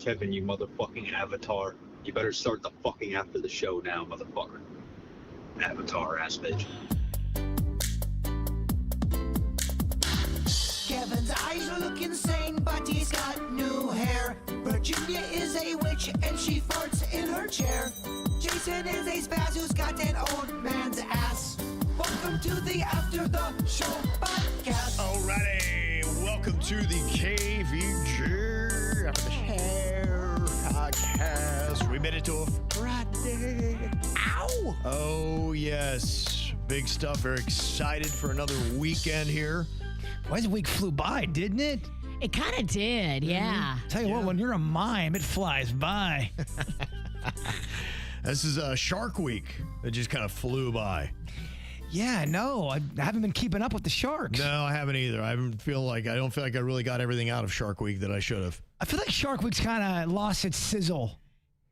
Kevin, you motherfucking avatar. You better start the fucking after the show now, motherfucker. Avatar ass bitch. Kevin's eyes look insane, but he's got new hair. Virginia is a witch and she farts in her chair. Jason is a spaz who's got an old man's ass. Welcome to the After the Show podcast. Alrighty, welcome to the KVJ After the Show podcast. We made it to a Friday. Ow! Oh, yes. Big stuff. Very excited for another weekend here. Well, this week flew by, didn't it? It kind of did, yeah. Tell you what, when you're a mime, it flies by. This is Shark Week. It just kind of flew by. Yeah, no, I haven't been keeping up with the sharks. No, I haven't either. I don't feel like I really got everything out of Shark Week that I should have. I feel like Shark Week's kind of lost its sizzle.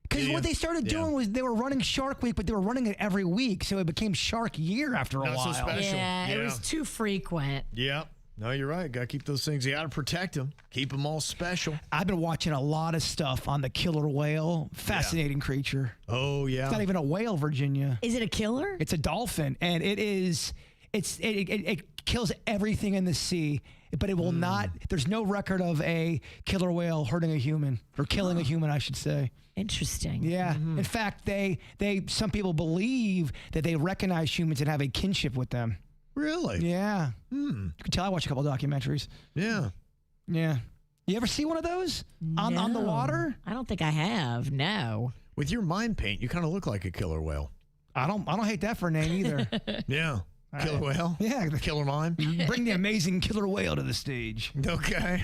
Because what they started doing was they were running Shark Week, but they were running it every week, so it became Shark Year after a while. Not so special. Yeah, it was too frequent. Yeah. No, you're right. Got to keep those things. You got to protect them. Keep them all special. I've been watching a lot of stuff on the killer whale. Fascinating creature. Oh, yeah. It's not even a whale, Virginia. Is it a killer? It's a dolphin, and it kills everything in the sea, but it will not. There's no record of a killer whale hurting a human or killing a human, I should say. Interesting. Yeah. In fact, some people believe that they recognize humans and have a kinship with them. Really? Yeah. You can tell I watch a couple of documentaries. Yeah. Yeah. You ever see one of those on the water? I don't think I have. No. With your mind paint, you kind of look like a killer whale. I don't hate that for a name either. Yeah. Killer whale? Yeah. Killer mime? Bring the amazing killer whale to the stage. Okay.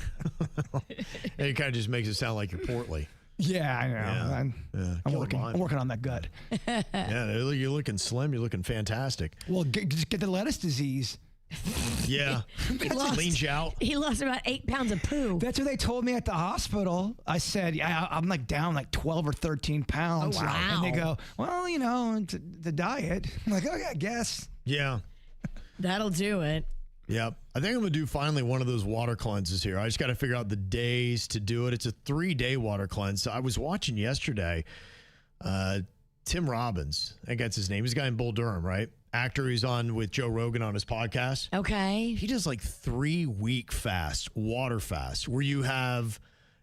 And it kind of just makes it sound like you're portly. Yeah, I know. Yeah. I'm working on that gut. Yeah, you're looking slim. You're looking fantastic. Well, just get the lettuce disease. Yeah. Leans you out. He lost about 8 pounds of poo. That's what they told me at the hospital. I said, I'm like down like 12 or 13 pounds. Oh, wow. And they go, well, it's the diet. I'm like, okay, I guess. Yeah. That'll do it. Yep. I think I'm going to do finally one of those water cleanses here. I just got to figure out the days to do it. It's a 3-day water cleanse. So I was watching yesterday, Tim Robbins, I think that's his name. He's a guy in Bull Durham, right? Actor. He's on with Joe Rogan on his podcast. Okay. He does like 3-week fast, water fast, where you have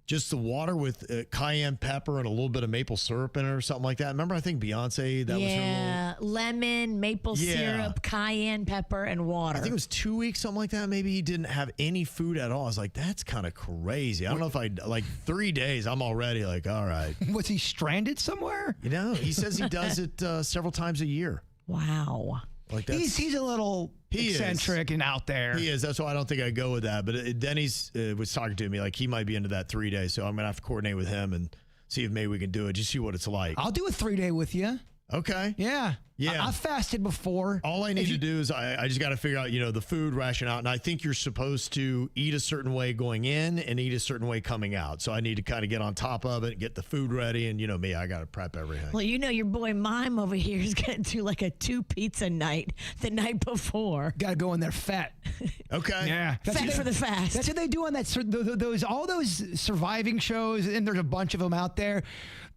just the water with cayenne pepper and a little bit of maple syrup in it or something like that. Remember, I think Beyonce, that was her little... lemon, maple syrup, cayenne pepper, and water. I think it was 2 weeks, something like that. Maybe he didn't have any food at all. I was like, that's kind of crazy. I don't know if like 3 days, I'm already like, all right. Was he stranded somewhere? He says he does it several times a year. Wow. Like he's a little eccentric and out there. He is. That's why I don't think I go with that. But Denny's was talking to me like he might be into that 3 days. So I'm going to have to coordinate with him and see if maybe we can do it. Just see what it's like. I'll do a 3-day with you. Okay. Yeah. Yeah. I've fasted before. All I need to do is I just got to figure out, the food ration out. And I think you're supposed to eat a certain way going in and eat a certain way coming out. So I need to kind of get on top of it, get the food ready. And me, I got to prep everything. Well, your boy Mime over here is going to do like a 2 pizza night the night before. Got to go in there fat. Okay. Yeah. Fat for the fast. That's what they do on all those surviving shows. And there's a bunch of them out there.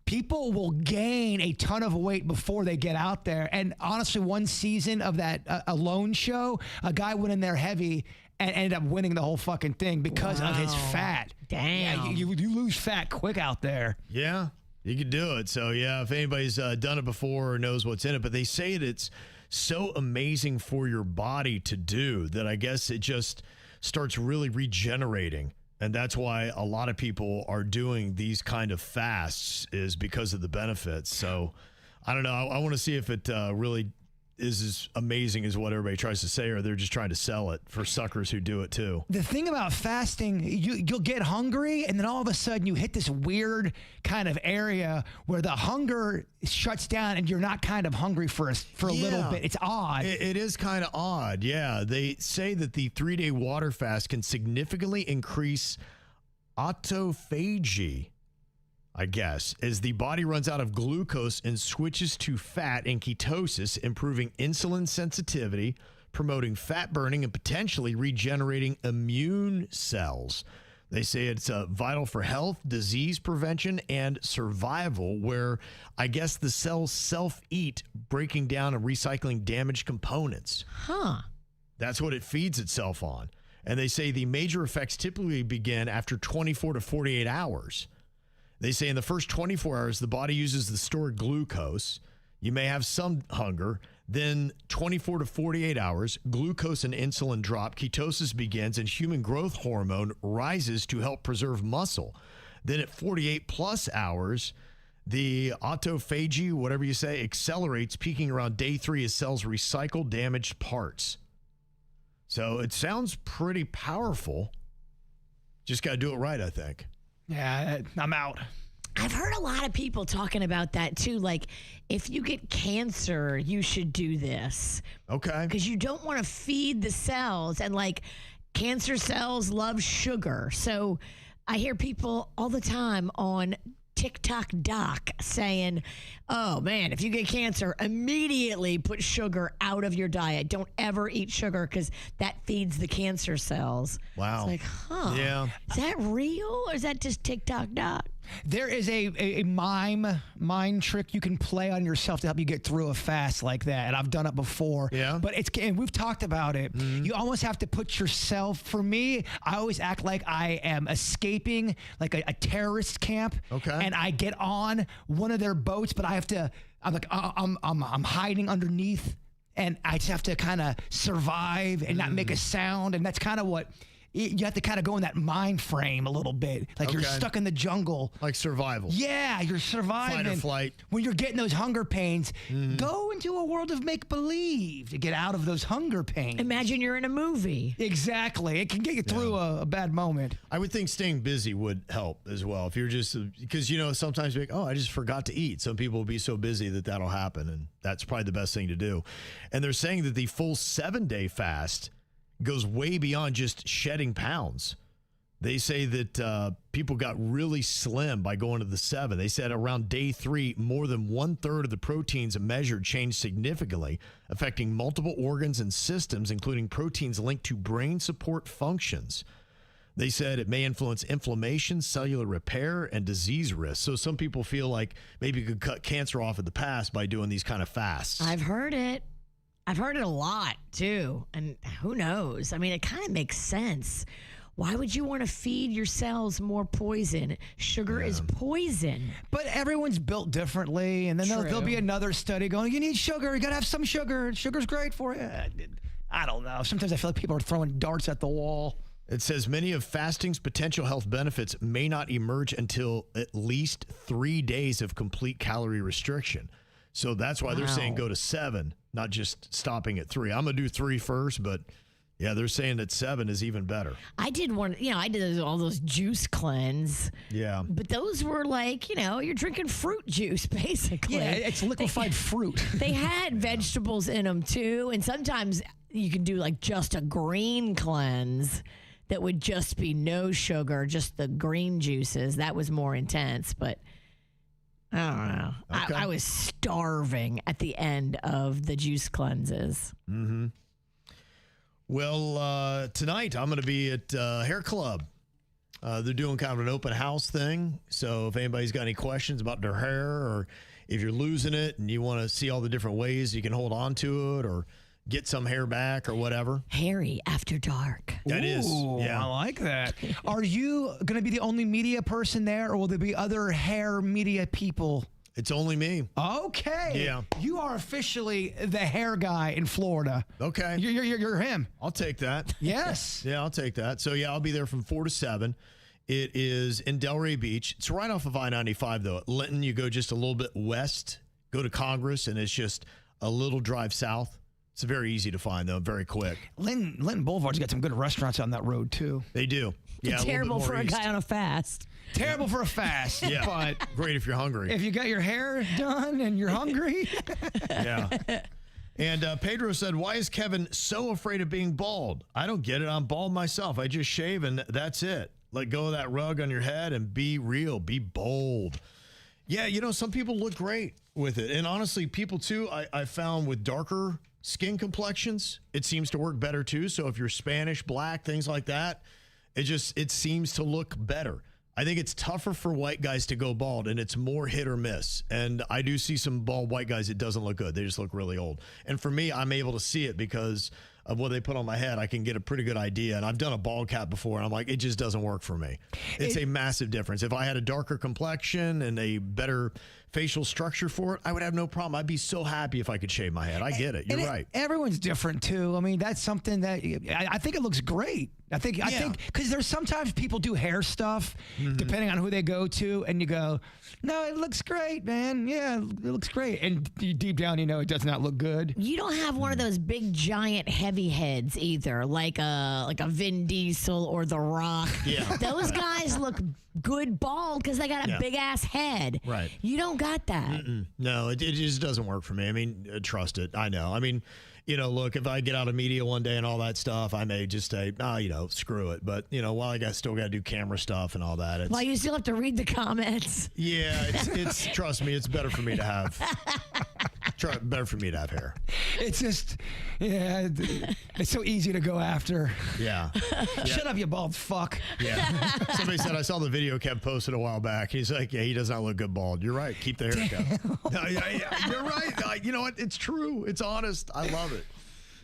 People will gain a ton of weight before they get out there. And honestly, one season of that Alone show, a guy went in there heavy and ended up winning the whole fucking thing because of his fat. Damn. Yeah, you lose fat quick out there. Yeah, you could do it. So, yeah, if anybody's done it before or knows what's in it, but they say that it's so amazing for your body to do that I guess it just starts really regenerating. And that's why a lot of people are doing these kind of fasts is because of the benefits. So I don't know. I want to see if it really is as amazing as what everybody tries to say, or they're just trying to sell it for suckers who do it too. The thing about fasting, you'll get hungry, and then all of a sudden you hit this weird kind of area where the hunger shuts down, and you're not kind of hungry for a little bit. It's odd. It is kind of odd. Yeah, they say that the 3-day water fast can significantly increase autophagy, I guess, as the body runs out of glucose and switches to fat and ketosis, improving insulin sensitivity, promoting fat burning, and potentially regenerating immune cells. They say it's vital for health, disease prevention, and survival, where I guess the cells self-eat, breaking down and recycling damaged components. Huh. That's what it feeds itself on. And they say the major effects typically begin after 24 to 48 hours. They say in the first 24 hours, the body uses the stored glucose. You may have some hunger. Then 24 to 48 hours, glucose and insulin drop, ketosis begins, and human growth hormone rises to help preserve muscle. Then at 48 plus hours, the autophagy, whatever you say, accelerates, peaking around day 3 as cells recycle damaged parts. So it sounds pretty powerful. Just got to do it right, I think. Yeah, I'm out. I've heard a lot of people talking about that too. Like, if you get cancer, you should do this. Okay. Because you don't want to feed the cells. And like, cancer cells love sugar. So I hear people all the time on TikTok Doc saying, oh man, if you get cancer, immediately put sugar out of your diet. Don't ever eat sugar because that feeds the cancer cells. Wow. It's like, huh. Yeah. Is that real or is that just TikTok Doc? There is a mind trick you can play on yourself to help you get through a fast like that, and I've done it before. Yeah. But and we've talked about it. You almost have to put yourself. For me, I always act like I am escaping like a terrorist camp. Okay. And I get on one of their boats, but I have to. I'm like I'm hiding underneath, and I just have to kind of survive and not make a sound, and that's kind of what. You have to kind of go in that mind frame a little bit. Like you're stuck in the jungle. Like survival. Yeah, you're surviving. Fight or flight. When you're getting those hunger pains, go into a world of make-believe to get out of those hunger pains. Imagine you're in a movie. Exactly. It can get you through a bad moment. I would think staying busy would help as well. If you're just, because, you know, sometimes you're like, oh, I just forgot to eat. Some people will be so busy that'll happen. And that's probably the best thing to do. And they're saying that the full 7-day fast goes way beyond just shedding pounds. They say that people got really slim by going to the 7. They said around day 3, more than 1/3 of the proteins measured changed significantly, affecting multiple organs and systems, including proteins linked to brain support functions. They said it may influence inflammation, cellular repair, and disease risk. So some people feel like maybe you could cut cancer off at the pass by doing these kind of fasts. I've heard it. I've heard it a lot, too. And who knows? I mean, it kind of makes sense. Why would you want to feed your cells more poison? Sugar is poison. But everyone's built differently. And then there'll be another study going, you need sugar. You got to have some sugar. Sugar's great for you. I don't know. Sometimes I feel like people are throwing darts at the wall. It says many of fasting's potential health benefits may not emerge until at least 3 days of complete calorie restriction. So that's why they're saying go to 7, not just stopping at 3. I'm going to do 3 first, but yeah, they're saying that 7 is even better. I did all those juice cleanse. Yeah. But those were like, you're drinking fruit juice, basically. Yeah, it's liquefied fruit. They had vegetables in them, too. And sometimes you can do like just a green cleanse that would just be no sugar, just the green juices. That was more intense, but I don't know. Okay. I was starving at the end of the juice cleanses. Mm-hmm. Well, tonight I'm going to be at Hair Club. They're doing kind of an open house thing. So if anybody's got any questions about their hair, or if you're losing it and you want to see all the different ways you can hold on to it or get some hair back or whatever. Hairy After Dark. That is. Yeah. I like that. Are you going to be the only media person there, or will there be other hair media people? It's only me. Okay. Yeah. You are officially the hair guy in Florida. Okay. You're him. I'll take that. Yes. Yeah, I'll take that. So, yeah, I'll be there from 4 to 7. It is in Delray Beach. It's right off of I-95, though. At Linton, you go just a little bit west, go to Congress, and it's just a little drive south. It's very easy to find, though, very quick. Linton Boulevard's got some good restaurants on that road, too. They do. Yeah, terrible for a guy on a fast. Terrible for a fast. Yeah, but great if you're hungry. If you got your hair done and you're hungry. Yeah. And Pedro said, why is Kevin so afraid of being bald? I don't get it. I'm bald myself. I just shave and that's it. Let go of that rug on your head and be real. Be bold. Yeah, some people look great with it. And honestly, people too, I found with darker skin complexions, it seems to work better too. So if you're Spanish, black, things like that, It seems to look better. I think it's tougher for white guys to go bald, and it's more hit or miss. And I do see some bald white guys, it doesn't look good. They just look really old. And for me, I'm able to see it because of what they put on my head. I can get a pretty good idea. And I've done a bald cap before, and I'm like, it just doesn't work for me. It's a massive difference. If I had a darker complexion and a better facial structure for it, I would have no problem. I'd be so happy if I could shave my head. I get it. You're right. Everyone's different too. I mean, that's something that I think it looks great. I think because there's sometimes people do hair stuff depending on who they go to, and you go, no, it looks great, man. Yeah, it looks great. And deep down, you know, it does not look good. You don't have one of those big giant heavy heads either, like a Vin Diesel or The Rock. Yeah. Those guys look good bald because they got a big ass head. Right. You don't got that. No, it just doesn't work for me. I mean, trust it. I know. I mean, you know, look, if I get out of media one day and all that stuff, I may just say, you know, screw it. But, you know, while I still got to do camera stuff and all that. Well, you still have to read the comments. Yeah, it's trust me, it's better for me to have. Better for me to have hair. It's just, it's so easy to go after. Yeah. Shut up, you bald fuck. Yeah. Somebody said, I saw the video Kev posted a while back. He's like, yeah, he does not look good bald. You're right. Keep the haircut. No, you're right. You know what? It's true. It's honest. I love it.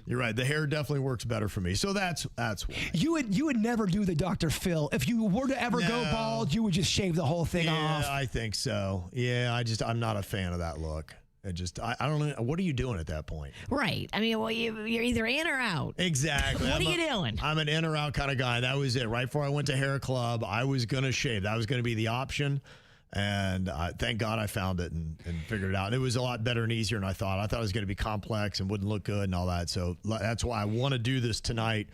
You're right. The hair definitely works better for me. So that's why. You would never do the Dr. Phil. If you were to ever go bald, you would just shave the whole thing off. Yeah, I think so. Yeah, I'm not a fan of that look. I don't know. What are you doing at that point? Right. I mean, well, you're either in or out. Exactly. What are you doing? I'm an in or out kind of guy. That was it. Right before I went to hair club, I was going to shave. That was going to be the option. And thank God I found it and figured it out. And it was a lot better and easier than I thought. I thought it was going to be complex and wouldn't look good and all that. So that's why I want to do this tonight,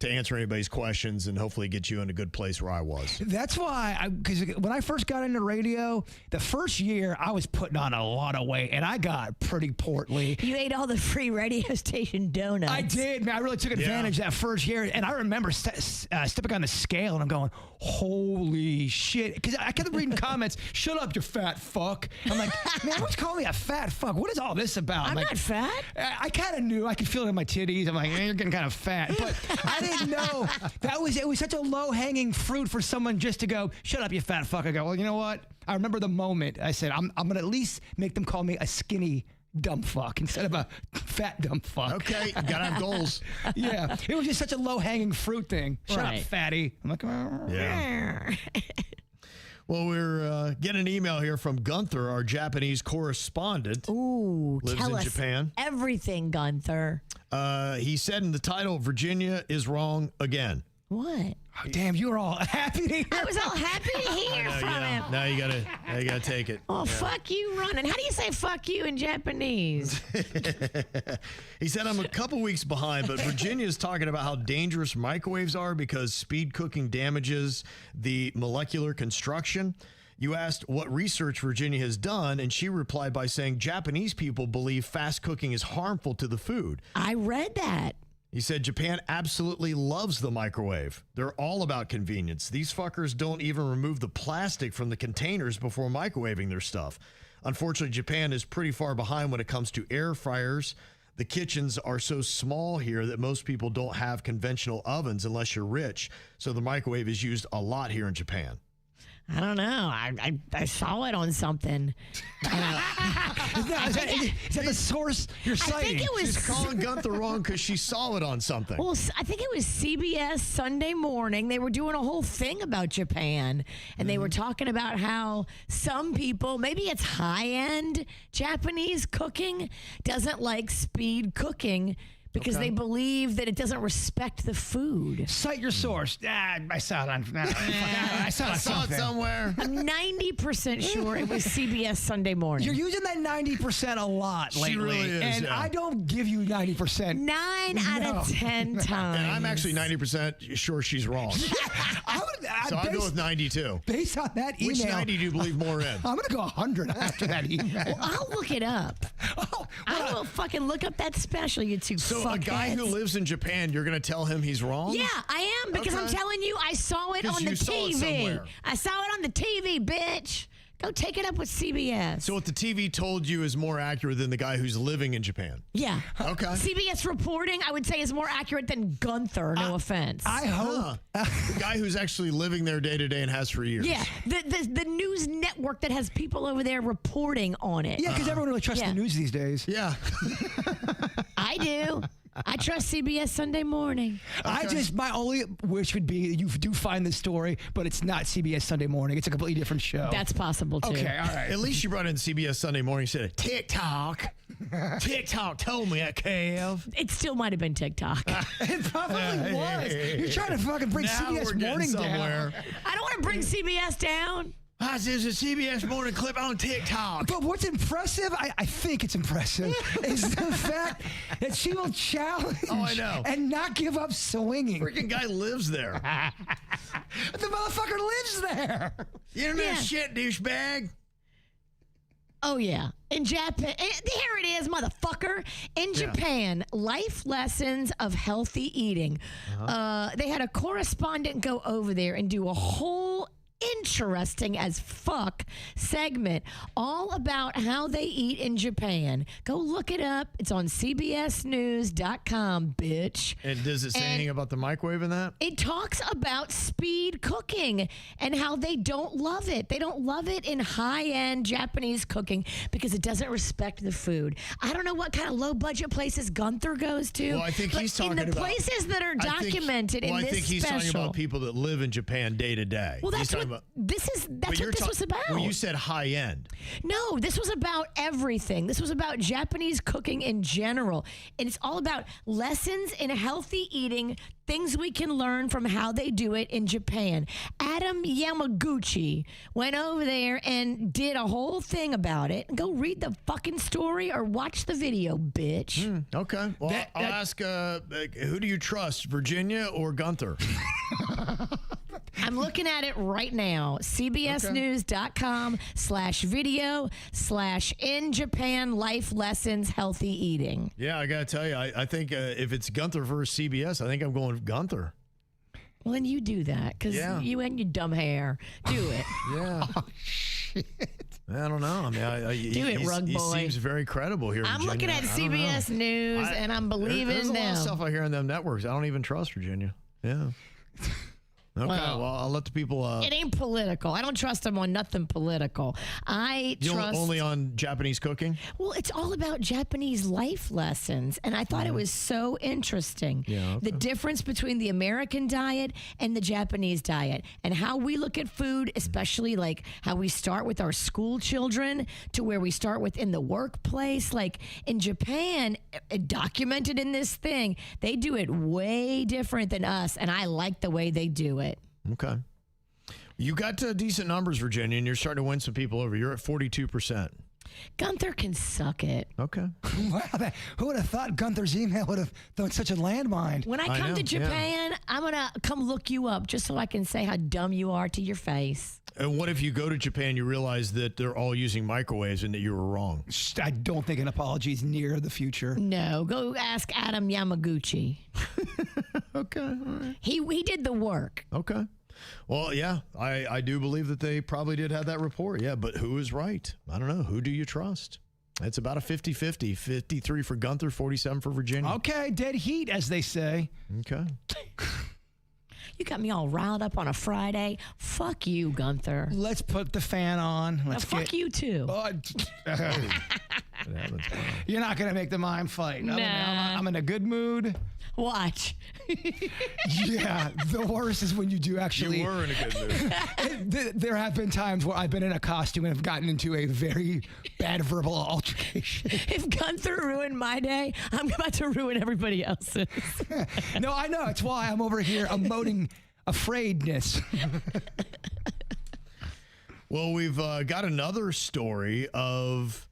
to answer anybody's questions and hopefully get you in a good place where I was. That's why, because when I first got into radio, the first year I was putting on a lot of weight and I got pretty portly. You ate all the free radio station donuts. I did, man. I really took advantage that first year. And I remember stepping on the scale and I'm going, holy shit. Because I kept reading comments, shut up, you fat fuck. I'm like, man, what's calling me a fat fuck? What is all this about? I'm like, not fat. I kind of knew. I could feel it in my titties. I'm like, man, you're getting kind of fat. But I didn't know it was such a low-hanging fruit for someone just to go, shut up, you fat fuck. I go, well, you know what? I remember the moment I said, I'm going to at least make them call me a skinny dumb fuck instead of a fat dumb fuck. Okay, you gotta have goals. Yeah, it was just such a low-hanging fruit thing. Shut up, Right. fatty. I'm like, Yeah. Well, we're getting an email here from Gunther, our Japanese correspondent. Ooh, lives tell in us Japan. everything, Gunther. He said in the title, Virginia is wrong again. What? oh, damn, you were all happy to hear. I was all happy to hear from him. Now you gotta take it. Oh, fuck you, running. How do you say fuck you in Japanese? He said, I'm a couple weeks behind, but Virginia is talking about how dangerous microwaves are because speed cooking damages the molecular construction. You asked what research Virginia has done, and she replied by saying Japanese people believe fast cooking is harmful to the food. I read that. He said Japan absolutely loves the microwave. They're all about convenience. These fuckers don't even remove the plastic from the containers before microwaving their stuff. Unfortunately, Japan is pretty far behind when it comes to air fryers. The kitchens are so small here that most people don't have conventional ovens unless you're rich. So the microwave is used a lot here in Japan. I don't know. I saw it on something. Is that the source you're I citing? think it was. She's calling Gunther wrong because she saw it on something. Well, I think it was CBS Sunday Morning. They were doing a whole thing about Japan, and they were talking about how some people, maybe it's high-end Japanese cooking, doesn't like speed cooking because they believe that it doesn't respect the food. Cite your source. I saw it on. I saw it somewhere. I'm 90% sure it was CBS Sunday Morning. You're using that 90% a lot lately. She really is, and yeah. I don't give you 90%. 9 out of 10 times. And I'm actually 90% sure she's wrong. So I'll go with 92. Based on that email. Which 90 do you believe more in? I'm going to go 100 after that email. Well, I'll look it up. I will fucking look up that special, you two So a guy who lives in Japan, you're going to tell him he's wrong? Yeah, I am, because I'm Okay. telling you, I saw it 'Cause on the you saw it TV. somewhere. I saw it on the TV, bitch. Go take it up with CBS. So what the TV told you is more accurate than the guy who's living in Japan. Yeah. Okay. CBS reporting, I would say, is more accurate than Gunther. No offense. I hope. The guy who's actually living there day to day and has for years. Yeah, the news network that has people over there reporting on it. Yeah, because everyone really trusts Yeah. the news these days. Yeah. I do. I trust CBS Sunday Morning. My only wish would be you do find the story, but it's not CBS Sunday Morning. It's a completely different show. That's possible, too. okay. All right. At least you brought in CBS Sunday Morning and said, TikTok. TikTok told me that, Kev. It still might have been TikTok. It probably was. You're trying to fucking bring Now CBS we're getting Morning somewhere. down. I don't want to bring CBS down. There's a CBS Morning clip on TikTok. But what's impressive, I think it's impressive, is the fact that she will challenge I know. and not give up swinging. Freaking guy lives there. The motherfucker lives there. You know that Yeah. shit, douchebag? Oh, yeah. In Japan, here it is, motherfucker. In Japan, life lessons of healthy eating. They had a correspondent go over there and do a whole interesting as fuck segment all about how they eat in Japan. Go look it up. It's on cbsnews.com, bitch. And does it say anything about the microwave in that? It talks about speed cooking and how they don't love it. They don't love it in high-end Japanese cooking because it doesn't respect the food. I don't know what kind of low-budget places Gunther goes to. Well, I think but he's talking in the about places that are documented in I this think he's special. talking about people that live in Japan day to day. Well, He's that's talking what about- this is. but That's you're what this was about. Well, you said high end. No, this was about everything. This was about Japanese cooking in general. And it's all about lessons in healthy eating, things we can learn from how they do it in Japan. Adam Yamaguchi went over there and did a whole thing about it. Go read the fucking story or watch the video, bitch. Okay. Well, I'll ask, who do you trust, Virginia or Gunther? I'm looking at it right now. cbsnews.com/video/in Japan life lessons healthy eating. Yeah, I got to tell you, I think if it's Gunther versus CBS, I think I'm going with Gunther. Well, then you do that because you and your dumb hair. Do it. Yeah. I don't know. I mean, Do it, rug he boy. seems very credible here. I'm Virginia. looking at I don't know. CBS News and I'm believing There's a lot of them. stuff I hear on them networks. I don't even trust Virginia. Yeah. Okay. Well, I'll let the people. It ain't political. I don't trust them on nothing political. I trust only on Japanese cooking. Well, it's all about Japanese life lessons, and I thought it was so interesting. Yeah, okay. The difference between the American diet and the Japanese diet, and how we look at food, especially like how we start with our school children to where we start with in the workplace. Like in Japan, documented in this thing, they do it way different than us, and I like the way they do it. Okay. You got decent numbers, Virginia, and you're starting to win some people over. You're at 42%. Gunther can suck it. Okay. Wow, who would have thought Gunther's email would have thrown such a landmine? When I come know, to yeah. Japan, I'm going to come look you up just so I can say how dumb you are to your face. And what if you go to Japan, you realize that they're all using microwaves and that you were wrong? I don't think an apology is near the future. No, go ask Adam Yamaguchi. Okay. All right. He did the work. Okay. Well, yeah, I do believe that they probably did have that report. Yeah, but who is right? I don't know. Who do you trust? It's about a 50-50. 53 for Gunther, 47 for Virginia. Okay, dead heat, as they say. Okay. You got me all riled up on a Friday. Fuck you, Gunther. Let's put the fan on. Let's Fuck you too. You're not going to make the mime fight. Nah. I'm in a good mood. Watch. Yeah, the worst is when you do actually. You were in a good mood. There have been times where I've been in a costume and have gotten into a very bad verbal altercation. If Gunther ruined my day, I'm about to ruin everybody else's. No, I know. It's why I'm over here emoting afraidness. Well, we've got another story of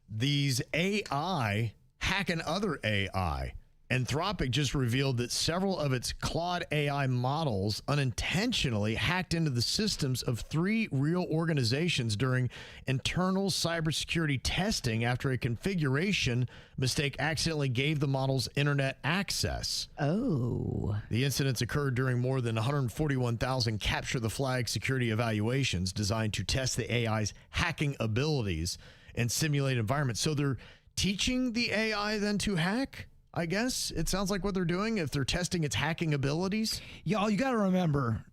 these AI hacking other AI. Anthropic just revealed that several of its Claude AI models unintentionally hacked into the systems of 3 real organizations during internal cybersecurity testing after a configuration mistake accidentally gave the models internet access. Oh. The incidents occurred during more than 141,000 capture the flag security evaluations designed to test the AI's hacking abilities and simulate environments. So they're teaching the AI then to hack? I guess it sounds like what they're doing if they're testing its hacking abilities. Y'all, you got to remember,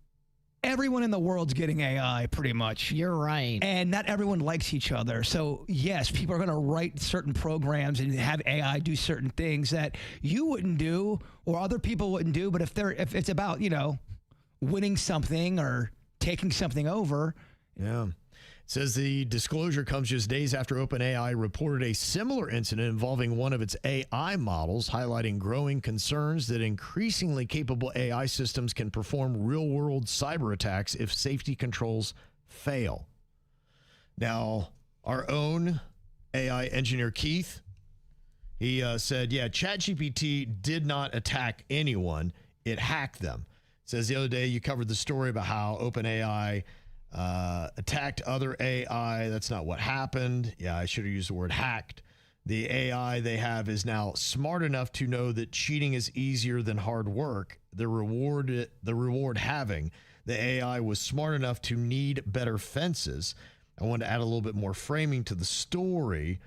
everyone in the world's getting AI pretty much. You're right. And not everyone likes each other. So, yes, people are going to write certain programs and have AI do certain things that you wouldn't do or other people wouldn't do. But if it's about, winning something or taking something over. Yeah. Says the disclosure comes just days after OpenAI reported a similar incident involving one of its AI models, highlighting growing concerns that increasingly capable AI systems can perform real-world cyber attacks if safety controls fail. Now, our own AI engineer, Keith, he said, ChatGPT did not attack anyone. It hacked them. Says the other day you covered the story about how OpenAI attacked other AI. That's not what happened. Yeah, I should have used the word hacked. The AI they have is now smart enough to know that cheating is easier than hard work. The reward having the AI was smart enough to need better fences. I wanted to add a little bit more framing to the story.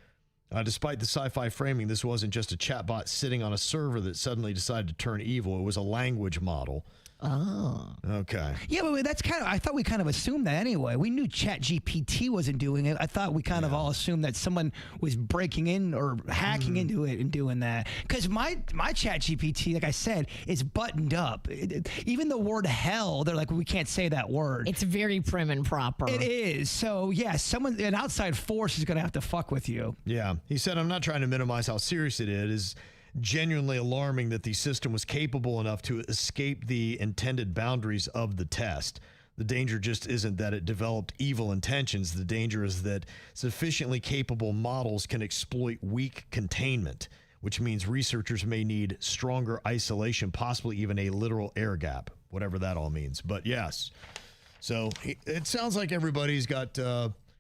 Despite the sci-fi framing, this wasn't just a chatbot sitting on a server that suddenly decided to turn evil. It was a language model. Oh. Okay. Yeah, but that's I thought we kind of assumed that anyway. We knew ChatGPT wasn't doing it. I thought we kind of all assumed that someone was breaking in or hacking into it and doing that. Because my ChatGPT, like I said, is buttoned up. Even the word hell, they're like, we can't say that word. It's very prim and proper. It is. So, yeah, an outside force is going to have to fuck with you. Yeah. He said, I'm not trying to minimize how serious it is. Genuinely alarming that the system was capable enough to escape the intended boundaries of the test. The danger just isn't that it developed evil intentions. The danger is that sufficiently capable models can exploit weak containment, which means researchers may need stronger isolation, possibly even a literal air gap, whatever that all means. But yes, so it sounds like everybody's got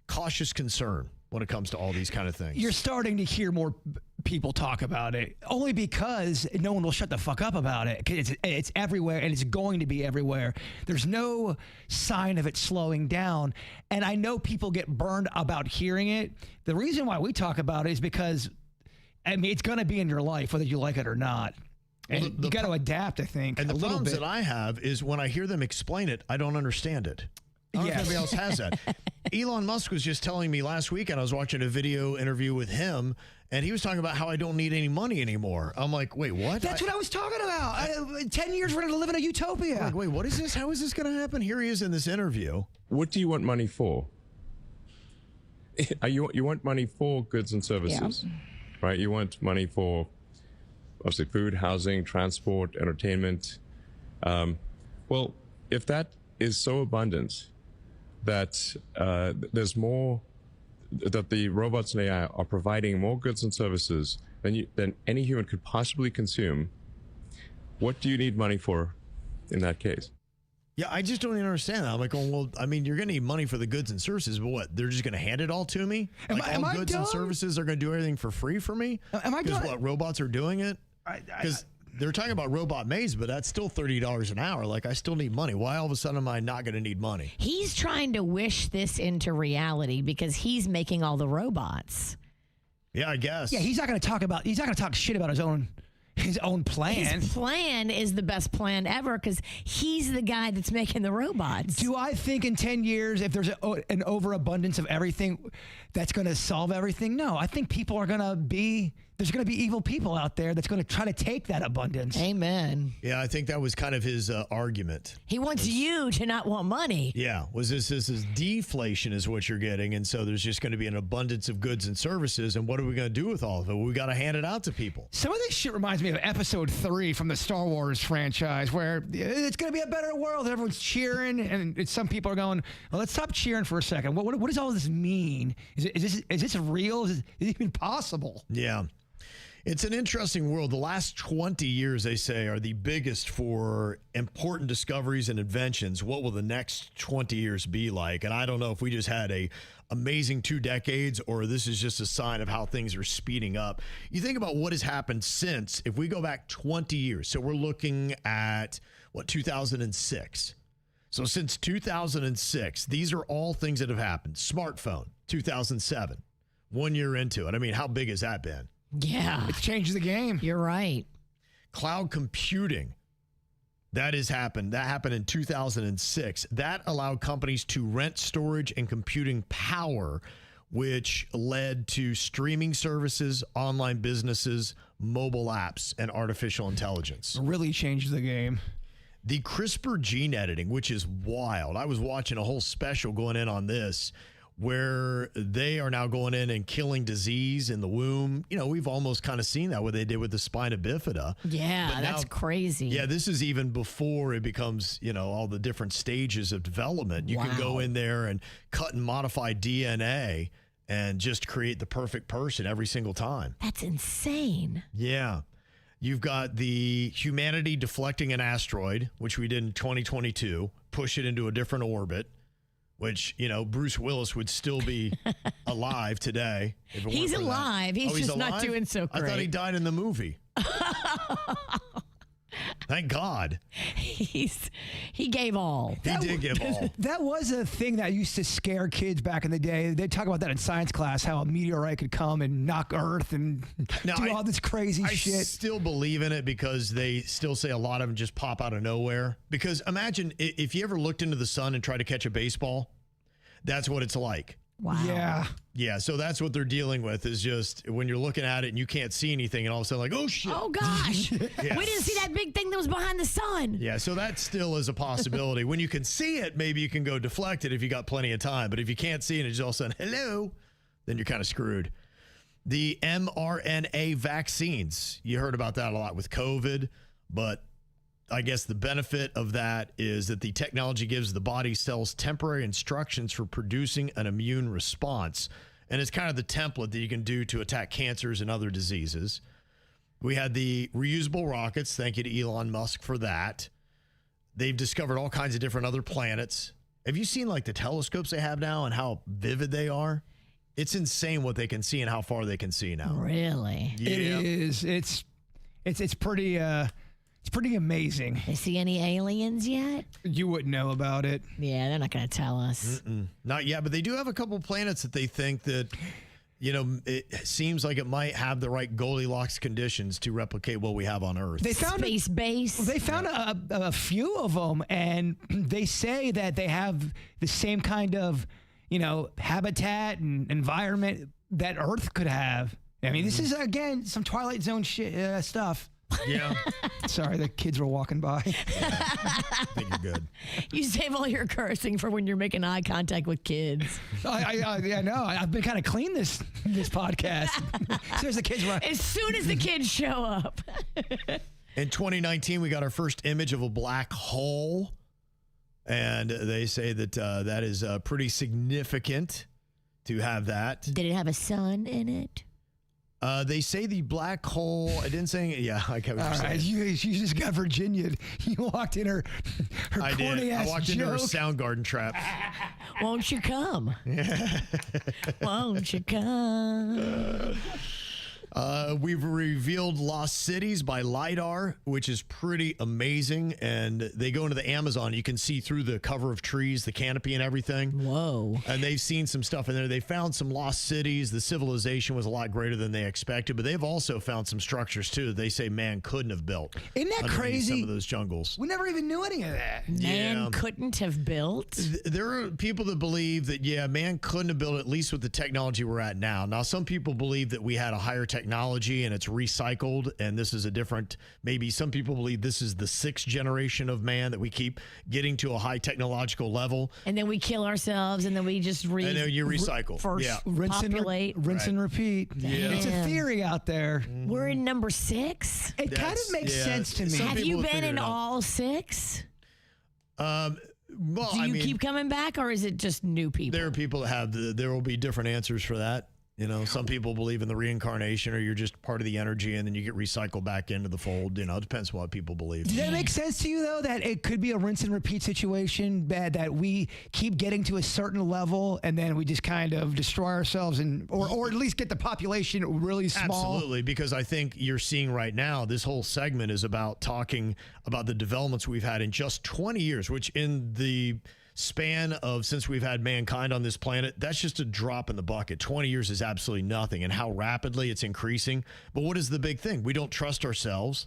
cautious concern when it comes to all these kind of things. You're starting to hear more people talk about it, only because no one will shut the fuck up about it. It's everywhere, and it's going to be everywhere. There's no sign of it slowing down, and I know people get burned about hearing it. The reason why we talk about it is because, it's going to be in your life, whether you like it or not. And you got to adapt, I think. And the problems that I have is when I hear them explain it, I don't understand it. I don't know if anybody else has that. Elon Musk was just telling me last week, and I was watching a video interview with him, and he was talking about how I don't need any money anymore. I'm like, wait, what? That's what I was talking about. 10 years we're going to live in a utopia. I'm like, wait, what is this? How is this going to happen? Here he is in this interview. What do you want money for? You want money for goods and services, right? You want money for, obviously, food, housing, transport, entertainment. Well, if that is so abundant that there's more, that the robots and AI are providing more goods and services than any human could possibly consume, what do you need money for in that case? Yeah, I just don't even understand that. I'm like, well, I mean, you're going to need money for the goods and services, but what? They're just going to hand it all to me? Am I goods dumb? And services are going to do everything for free for me? Am I dumb? Because what, robots are doing it? Because they're talking about robot maids, but that's still $30 an hour. Like, I still need money. Why all of a sudden am I not going to need money? He's trying to wish this into reality because he's making all the robots. Yeah, I guess. Yeah, he's not going to talk shit about his own plan. His plan is the best plan ever because he's the guy that's making the robots. Do I think in 10 years, if there's an overabundance of everything, that's going to solve everything? No, I think people are going to be... There's going to be evil people out there that's going to try to take that abundance. Amen. Yeah, I think that was kind of his argument. He wants you to not want money. Yeah, this is deflation is what you're getting, and so there's just going to be an abundance of goods and services, and what are we going to do with all of it? We got to hand it out to people. Some of this shit reminds me of Episode 3 from the Star Wars franchise, where it's going to be a better world. Everyone's cheering, and some people are going, well, let's stop cheering for a second. What does all this mean? Is this real? Is it even possible? Yeah. It's an interesting world. The last 20 years, they say, are the biggest for important discoveries and inventions. What will the next 20 years be like? And I don't know if we just had a amazing 2 decades or this is just a sign of how things are speeding up. You think about what has happened since, if we go back 20 years. So we're looking at, 2006. So since 2006, these are all things that have happened. Smartphone, 2007, 1 year into it. I mean, how big has that been? Yeah. It's changed the game. You're right. Cloud computing, that has happened. That happened in 2006. That allowed companies to rent storage and computing power, which led to streaming services, online businesses, mobile apps, and artificial intelligence. Really changed the game. The CRISPR gene editing, which is wild. I was watching a whole special going in on this, where they are now going in and killing disease in the womb. You know, we've almost kind of seen that, what they did with the spina bifida. Yeah, But that's now- crazy. Yeah, this is even before it becomes, all the different stages of development. You can go Wow. in there and cut and modify DNA and just create the perfect person every single time. That's insane. Yeah. You've got the humanity deflecting an asteroid, which we did in 2022, push it into a different orbit, which, Bruce Willis would still be alive today. If it weren't He's for that. alive. He's Oh, just not alive? doing so I thought he great. died in the movie. Thank God. He gave all. He did give all. That was a thing that used to scare kids back in the day. They talk about that in science class, how a meteorite could come and knock Earth and Now, do I- all this crazy I shit. still believe in it because they still say a lot of them just pop out of nowhere. Because imagine if you ever looked into the sun and tried to catch a baseball, that's what it's like. Wow. Yeah. Yeah, so that's what they're dealing with is just when you're looking at it and you can't see anything and all of a sudden like, oh, shit. Oh, gosh. We didn't see that big thing that was behind the sun. Yeah, so that still is a possibility. When you can see it, maybe you can go deflect it if you got plenty of time. But if you can't see it and it's all of a sudden, hello, then you're kind of screwed. The mRNA vaccines, you heard about that a lot with COVID, but I guess the benefit of that is that the technology gives the body cells temporary instructions for producing an immune response. And it's kind of the template that you can do to attack cancers and other diseases. We had the reusable rockets. Thank you to Elon Musk for that. They've discovered all kinds of different other planets. Have you seen like the telescopes they have now and how vivid they are? It's insane what they can see and how far they can see now. Really? Yeah. It is. It's pretty amazing. They see any aliens yet? You wouldn't know about it. Yeah, they're not going to tell us. Not yet, but they do have a couple planets that they think that, it seems like it might have the right Goldilocks conditions to replicate what we have on Earth. They found Space base. They found a few of them, and they say that they have the same kind of, habitat and environment that Earth could have. I mean, this is, again, some Twilight Zone shit, stuff. Yeah, Sorry, the kids were walking by. I think you're good. You save all your cursing for when you're making eye contact with kids. I know. I've been kind of clean this podcast. So there's the kids running. As soon as the kids show up. In 2019, we got our first image of a black hole. And they say that that is pretty significant to have that. Did it have a sun in it? They say the black hole. I didn't say. Yeah, I get what All you're right, saying. you just got Virginia. You walked in her I corny did. ass I walked joke. into her Soundgarden trap. Won't you come? Won't you come? We've revealed lost cities by LiDAR, which is pretty amazing. And they go into the Amazon. You can see through the cover of trees, the canopy and everything. Whoa. And they've seen some stuff in there. They found some lost cities. The civilization was a lot greater than they expected. But they've also found some structures, too, that they say man couldn't have built. Isn't that underneath crazy? Some of those jungles. We never even knew any of that. Man Yeah. couldn't have built. There are people that believe that, man couldn't have built it, at least with the technology we're at now. Now, some people believe that we had a higher technology and it's recycled, and this is a different, maybe some people believe this is the 6th generation of man, that we keep getting to a high technological level. And then we kill ourselves, and then we just And then you recycle. first Yeah. populate. Rinse and repeat. Yeah. It's a Damn. theory out there. We're in number 6. It kind of That's- makes yeah. sense to me. Some Have people you have been figured in it out. all 6? Well, Do you I mean, keep coming back, or is it just new people? there are people that have there will be different answers for that. You know, some people believe in the reincarnation, or you're just part of the energy and then you get recycled back into the fold. You know, it depends what people believe. Does that make sense to you, though, that it could be a rinse and repeat situation, that we keep getting to a certain level and then we just kind of destroy ourselves or at least get the population really small? Absolutely, because I think you're seeing right now, this whole segment is about talking about the developments we've had in just 20 years, which in the span of since we've had mankind on this planet, that's just a drop in the bucket. 20 years is absolutely nothing, and how rapidly it's increasing. But what is the big thing? We don't trust ourselves.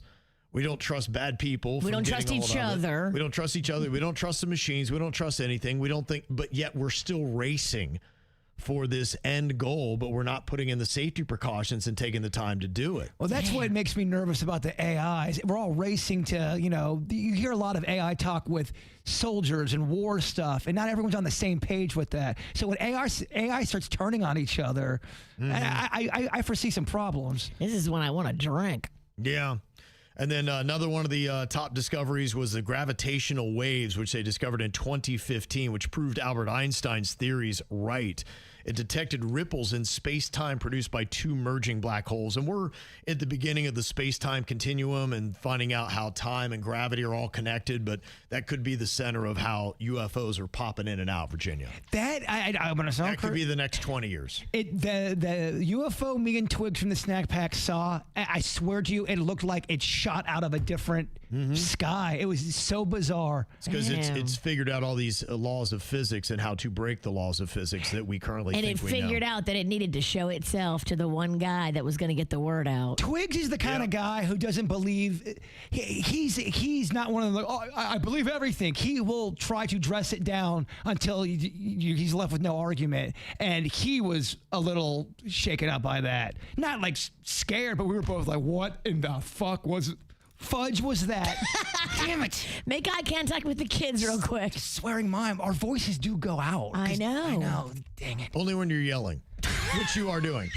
We don't trust bad people. We don't trust each other. We don't trust each other. We don't trust the machines. We don't trust anything. We don't think, but yet we're still racing for this end goal, but we're not putting in the safety precautions and taking the time to do it. Well, that's what makes me nervous about the AIs. We're all racing to, you hear a lot of AI talk with soldiers and war stuff, and not everyone's on the same page with that. So when AI starts turning on each other, I foresee some problems. This is when I want to drink. Yeah. And then another one of the top discoveries was the gravitational waves, which they discovered in 2015, which proved Albert Einstein's theories right. It detected ripples in space-time produced by two merging black holes. And we're at the beginning of the space-time continuum and finding out how time and gravity are all connected, but that could be the center of how UFOs are popping in and out, Virginia. I'm going to sound That could be the next 20 years. The UFO me and Twigs from the Snack Pack saw, I swear to you, it looked like it shot out of a different sky. It was so bizarre. It's because it's figured out all these laws of physics and how to break the laws of physics that we currently and it figured out that it needed to show itself to the one guy that was going to get the word out. Twigs is the kind of guy who doesn't believe. He's not one of the. Oh, I believe everything. He will try to dress it down until he's left with no argument. And he was a little shaken up by that. Not like scared, but we were both like, "What in the fuck fudge was that?" Damn it. Make eye contact with the kids real quick. Swearing mime, our voices do go out. I know. Dang it. Only when you're yelling, which you are doing.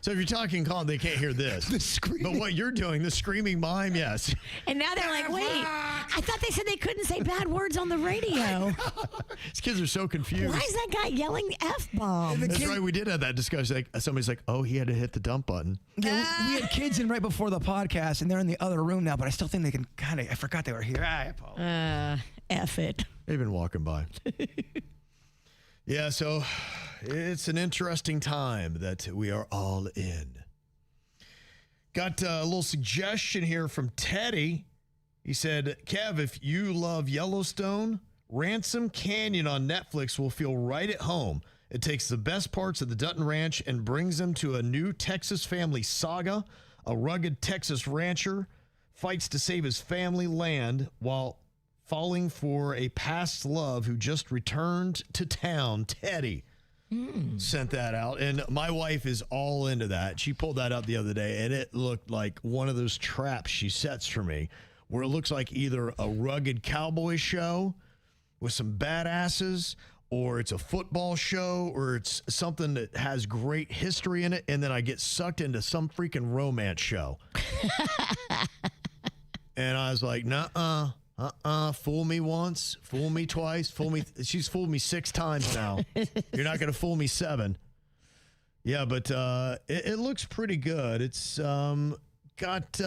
So if you're talking calm, they can't hear this. The screaming. But what you're doing, the screaming mime, yes. And now they're like, wait, I thought they said they couldn't say bad words on the radio. These kids are so confused. Why is that guy yelling the F-bomb? That's right. We did have that discussion. Like, somebody's like, oh, he had to hit the dump button. Yeah, we had kids in right before the podcast, and they're in the other room now, but I still think they can kind of, I forgot they were here. I apologize. F it. They've been walking by. Yeah, so it's an interesting time that we are all in. Got a little suggestion here from Teddy. He said, Kev, if you love Yellowstone, Ransom Canyon on Netflix will feel right at home. It takes the best parts of the Dutton Ranch and brings them to a new Texas family saga. A rugged Texas rancher fights to save his family land while falling for a past love who just returned to town. Teddy sent that out, and my wife is all into that. She pulled that up the other day, and it looked like one of those traps she sets for me, where it looks like either a rugged cowboy show with some badasses, or it's a football show, or it's something that has great history in it, and then I get sucked into some freaking romance show. And I was like, nuh-uh. Fool me once, fool me twice, fool me. She's fooled me 6 times now. You're not going to fool me 7. Yeah, but it looks pretty good. It's got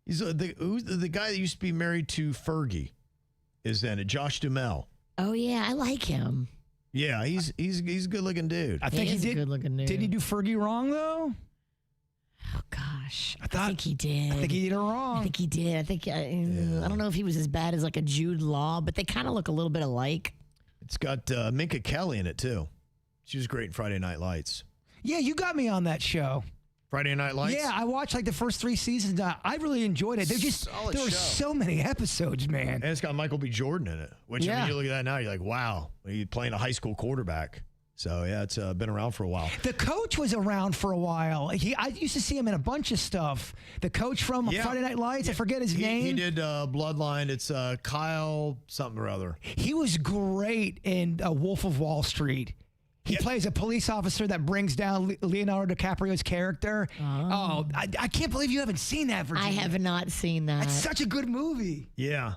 he's the guy that used to be married to Fergie is in it. Josh Duhamel. Oh yeah, I like him. Yeah, he's a good looking dude. I think he did. Good looking dude. Did he do Fergie wrong though? Oh gosh, I think he did. I think he did it wrong. I think he did. I think I don't know if he was as bad as like a Jude Law, but they kind of look a little bit alike. It's got Minka Kelly in it too. She was great in Friday Night Lights. Yeah, you got me on that show. Friday Night Lights? Yeah, I watched like the first 3 seasons. I really enjoyed it. There were so many episodes, man. And it's got Michael B. Jordan in it, which I mean, you look at that now, you're like, wow, he's playing a high school quarterback. So, yeah, it's been around for a while. The coach was around for a while. I used to see him in a bunch of stuff. The coach from Friday Night Lights, I forget his name. He did Bloodline. It's Kyle something or other. He was great in Wolf of Wall Street. He plays a police officer that brings down Leonardo DiCaprio's character. Oh, I can't believe you haven't seen that, Virginia. I have not seen that. It's such a good movie. Yeah.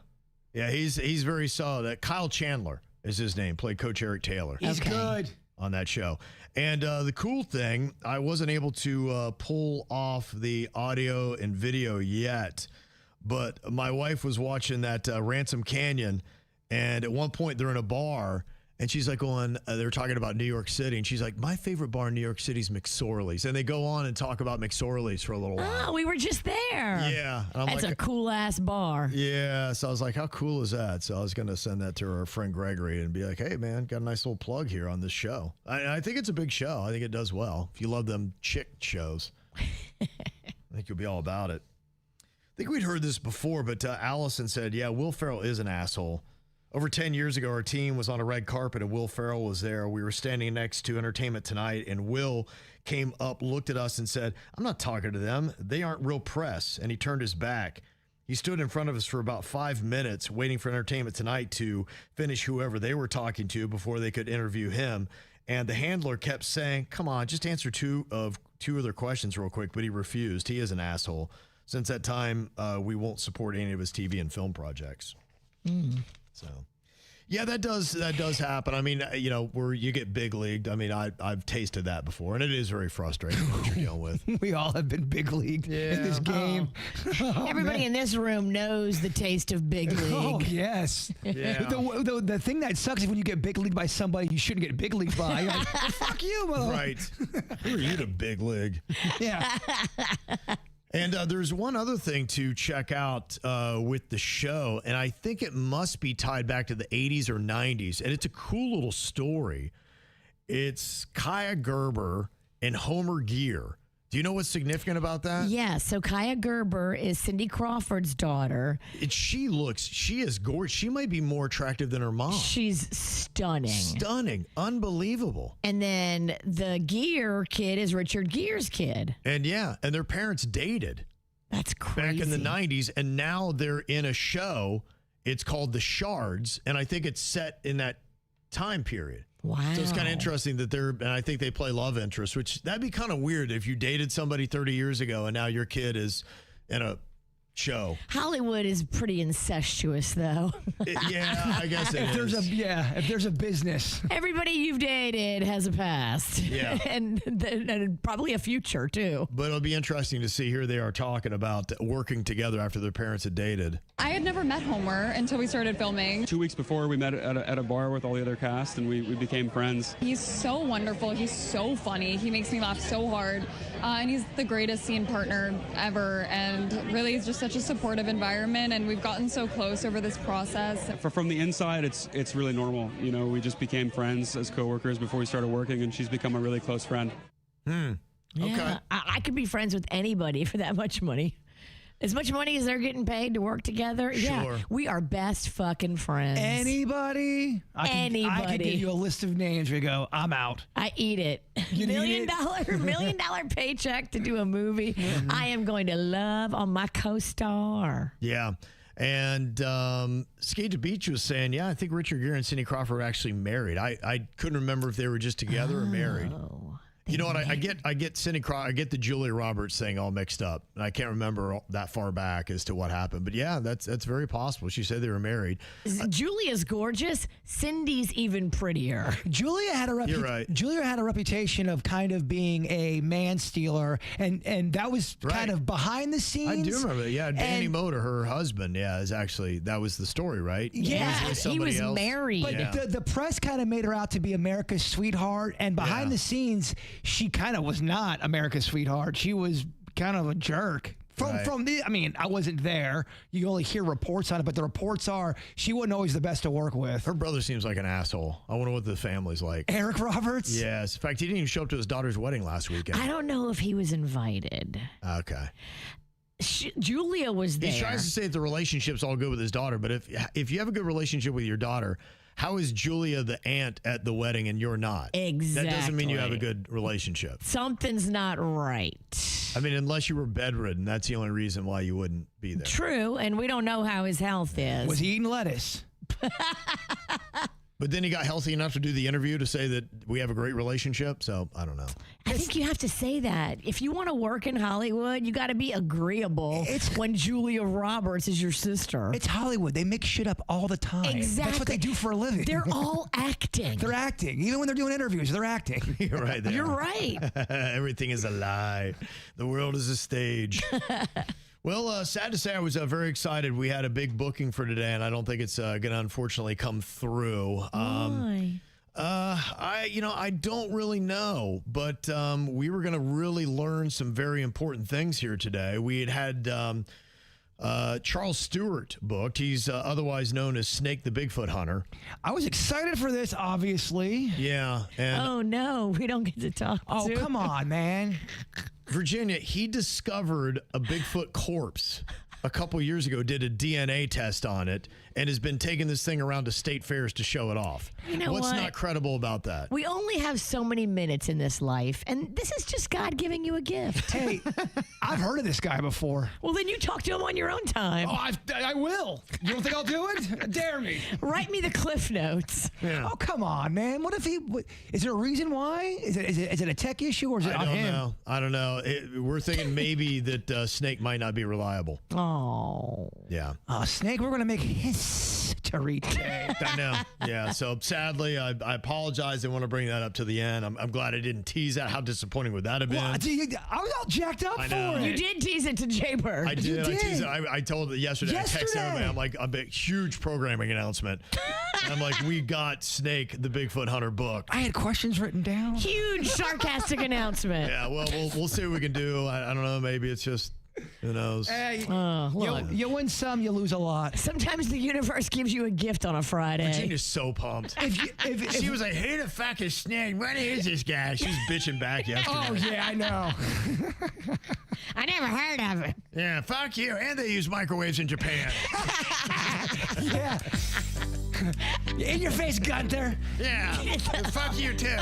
Yeah, he's very solid. Kyle Chandler is his name. Played Coach Eric Taylor. He's good. on that show. And the cool thing, I wasn't able to pull off the audio and video yet, but my wife was watching that Ransom Canyon, and at one point they're in a bar, and she's like they're talking about New York City, and she's like, my favorite bar in New York City is McSorley's. And they go on and talk about McSorley's for a little while. Oh, we were just there. Yeah. And I'm That's like, a cool-ass bar. yeah. So I was like, how cool is that? So I was going to send that to our friend Gregory and be like, hey, man, got a nice little plug here on this show. I think it's a big show. I think it does well. If you love them chick shows, I think you'll be all about it. I think we'd heard this before, but Allison said, yeah, Will Ferrell is an asshole. Over 10 years ago, our team was on a red carpet and Will Ferrell was there. We were standing next to Entertainment Tonight, and Will came up, looked at us, and said, I'm not talking to them. They aren't real press. And he turned his back. He stood in front of us for about 5 minutes waiting for Entertainment Tonight to finish whoever they were talking to before they could interview him. And the handler kept saying, come on, just answer two of their questions real quick. But he refused. He is an asshole. Since that time, we won't support any of his TV and film projects. So, yeah, that does happen. I mean, you know, where you get big leagued. I mean, I've tasted that before, and it is very frustrating what you're dealing with. We all have been big leagued in this game. Everybody in this room knows the taste of big league. Oh, yes. Yeah. The thing that sucks is when you get big leagued by somebody you shouldn't get big leagued by. You're like, fuck you, mother. Right. Who are you to big league? Yeah. And there's one other thing to check out with the show, and I think it must be tied back to the 80s or 90s, and it's a cool little story. It's Kaya Gerber and Homer Gear. Do you know what's significant about that? Yeah, so Kaya Gerber is Cindy Crawford's daughter. She is gorgeous. She might be more attractive than her mom. She's stunning. Stunning. Unbelievable. And then the Gere kid is Richard Gere's kid. And yeah, and their parents dated That's crazy. back in the 90s, and now they're in a show. It's called The Shards, and I think it's set in that time period. Wow. So it's kind of interesting that and I think they play love interest, which that'd be kind of weird if you dated somebody 30 years ago and now your kid is in a show. Hollywood is pretty incestuous, though. Yeah, I guess it is. If there's a business. Everybody you've dated has a past. Yeah. and probably a future, too. But it'll be interesting to see. Here they are talking about working together after their parents had dated. I had never met Homer until we started filming. 2 weeks before, we met at a bar with all the other cast, and we became friends. He's so wonderful. He's so funny. He makes me laugh so hard. And he's the greatest scene partner ever. And really, he's just such a supportive environment. And we've gotten so close over this process. From the inside, it's really normal. You know, we just became friends as coworkers before we started working, and she's become a really close friend. Yeah. Okay. I could be friends with anybody for that much money. As much money as they're getting paid to work together. Sure. Yeah, we are best fucking friends. Anybody? I can give you a list of names where you go, I'm out. I eat it. You $1 need million paycheck to do a movie. I am going to love on my co-star. Yeah. And Skate to Beach was saying, yeah, I think Richard Gere and Cindy Crawford were actually married. I couldn't remember if they were just together or married. You know what? I get Cindy Crawford, I get the Julia Roberts thing all mixed up. And I can't remember that far back as to what happened. But yeah, that's very possible. She said they were married. Julia's gorgeous. Cindy's even prettier. Julia had a You're right. Julia had a reputation of kind of being a man stealer, and that was kind of behind the scenes. I do remember that. Yeah, Danny Motor, her husband, is actually, that was the story, right? Yeah, he was else. married. But the press kind of made her out to be America's sweetheart, and behind the scenes, she kind of was not America's sweetheart. She was kind of a jerk. I wasn't there. You only hear reports on it, but the reports are she wasn't always the best to work with. Her brother seems like an asshole. I wonder what the family's like. Eric Roberts? Yes. In fact, he didn't even show up to his daughter's wedding last weekend. I don't know if he was invited. Okay. Julia was there. He tries to say that the relationship's all good with his daughter, but if you have a good relationship with your daughter, how is Julia the aunt at the wedding and you're not? Exactly. That doesn't mean you have a good relationship. Something's not right. I mean, unless you were bedridden, that's the only reason why you wouldn't be there. True, and we don't know how his health is. Was he eating lettuce? But then he got healthy enough to do the interview to say that we have a great relationship. So I don't know. I think you have to say that. If you want to work in Hollywood, you got to be agreeable when Julia Roberts is your sister. It's Hollywood. They make shit up all the time. Exactly. That's what they do for a living. They're all acting. They're acting. Even when they're doing interviews, they're acting. You're right there. You're right. Everything is a lie. The world is a stage. Well, sad to say, I was very excited. We had a big booking for today, and I don't think it's going to unfortunately come through. Why? I don't really know, but we were going to really learn some very important things here today. We had Charles Stewart booked. He's otherwise known as Snake the Bigfoot Hunter. I was excited for this, obviously. Yeah. And Oh, no. We don't get to talk Oh, to. come on, man. Virginia, he discovered a Bigfoot corpse a couple years ago, did a DNA test on it, and has been taking this thing around to state fairs to show it off. You know What's what? not credible about that? We only have so many minutes in this life, and this is just God giving you a gift. Hey, I've heard of this guy before. Well, then you talk to him on your own time. Oh, I will. You don't think I'll do it? Dare me. Write me the Cliff Notes. Yeah. Oh, come on, man. What if is there a reason why? Is it a tech issue or is it on him? I don't know. We're thinking maybe that Snake might not be reliable. Oh. Yeah. Snake, we're going to make history today. I know. Yeah. So sadly, I apologize. I want to bring that up to the end. I'm glad I didn't tease that. How disappointing would that have been? Well, I was all jacked up I for know. it. You did tease it to Jay Bird. I did. You I teased did. it. I told it yesterday. I texted everybody. I'm like, a big, huge programming announcement. I'm like, we got Snake, the Bigfoot Hunter book. I had questions written down. Huge sarcastic announcement. Yeah. Well, we'll see what we can do. I don't know. Maybe it's just, who knows? Hey, Look. you win some, you lose a lot. Sometimes the universe gives you a gift on a Friday. Virginia's so pumped. If She was like, "Who the fuck is Snake? What is this guy?" She was bitching back yesterday. Oh, yeah, I know. I never heard of it. Yeah, fuck you. And they use microwaves in Japan. Yeah. In your face, Gunther. Yeah. Fuck you too.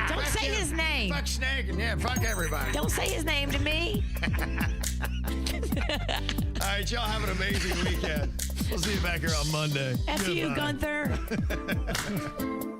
Don't say his name. Fuck Snake and yeah, fuck everybody. Don't say his name to me. All right, y'all have an amazing weekend. We'll see you back here on Monday. F you, Goodbye. Gunther.